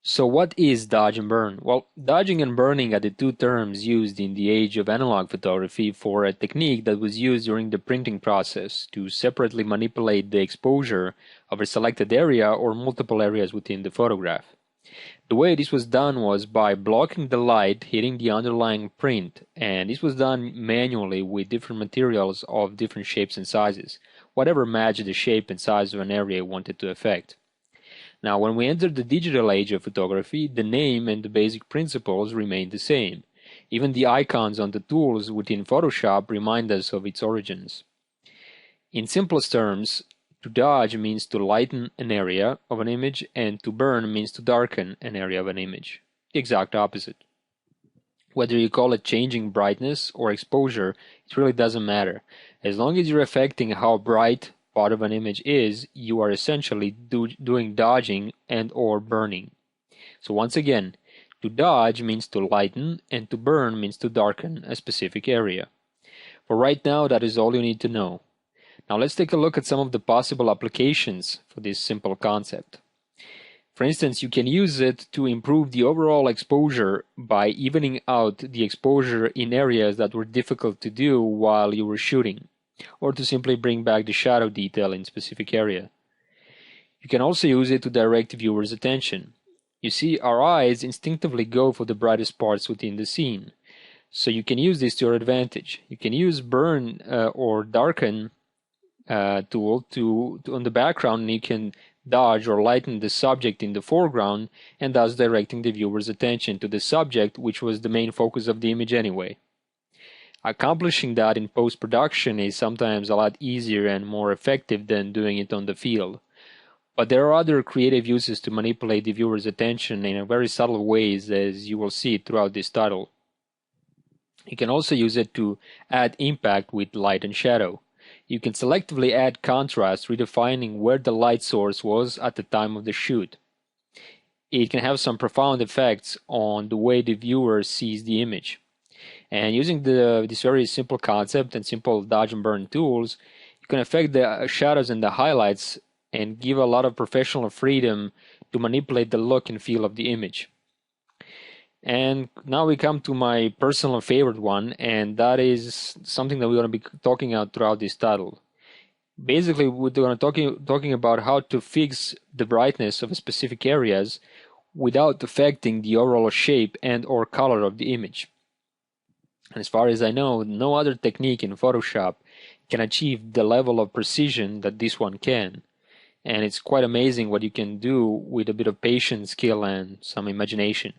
So what is dodge and burn? Well, dodging and burning are the two terms used in the age of analog photography for a technique that was used during the printing process to separately manipulate the exposure of a selected area or multiple areas within the photograph. The way this was done was by blocking the light hitting the underlying print, and this was done manually with different materials of different shapes and sizes, whatever matched the shape and size of an area you wanted to affect. Now, when we enter the digital age of photography, the name and the basic principles remain the same. Even the icons on the tools within Photoshop remind us of its origins. In simplest terms, to dodge means to lighten an area of an image, and to burn means to darken an area of an image. The exact opposite. Whether you call it changing brightness or exposure, it really doesn't matter. As long as you're affecting how bright part of an image is, you are essentially doing dodging and or burning. So once again, to dodge means to lighten, and to burn means to darken a specific area. For right now, that is all you need to know. Now let's take a look at some of the possible applications for this simple concept. For instance, you can use it to improve the overall exposure by evening out the exposure in areas that were difficult to do while you were shooting, or to simply bring back the shadow detail in specific area. You can also use it to direct viewers' attention. You see, our eyes instinctively go for the brightest parts within the scene, so you can use this to your advantage. You can use burn or darken tool on the background, and you can dodge or lighten the subject in the foreground, and thus directing the viewer's attention to the subject, which was the main focus of the image anyway. Accomplishing that in post-production is sometimes a lot easier and more effective than doing it on the field. But there are other creative uses to manipulate the viewer's attention in a very subtle ways, as you will see throughout this title. You can also use it to add impact with light and shadow. You can selectively add contrast, redefining where the light source was at the time of the shoot. It can have some profound effects on the way the viewer sees the image. And using this very simple concept and simple dodge and burn tools, you can affect the shadows and the highlights and give a lot of professional freedom to manipulate the look and feel of the image. And now we come to my personal favorite one, and that is something that we're going to be talking about throughout this title. Basically, we're going to be talking about how to fix the brightness of specific areas without affecting the overall shape and or color of the image. And as far as I know, no other technique in Photoshop can achieve the level of precision that this one can. And it's quite amazing what you can do with a bit of patience, skill, and some imagination.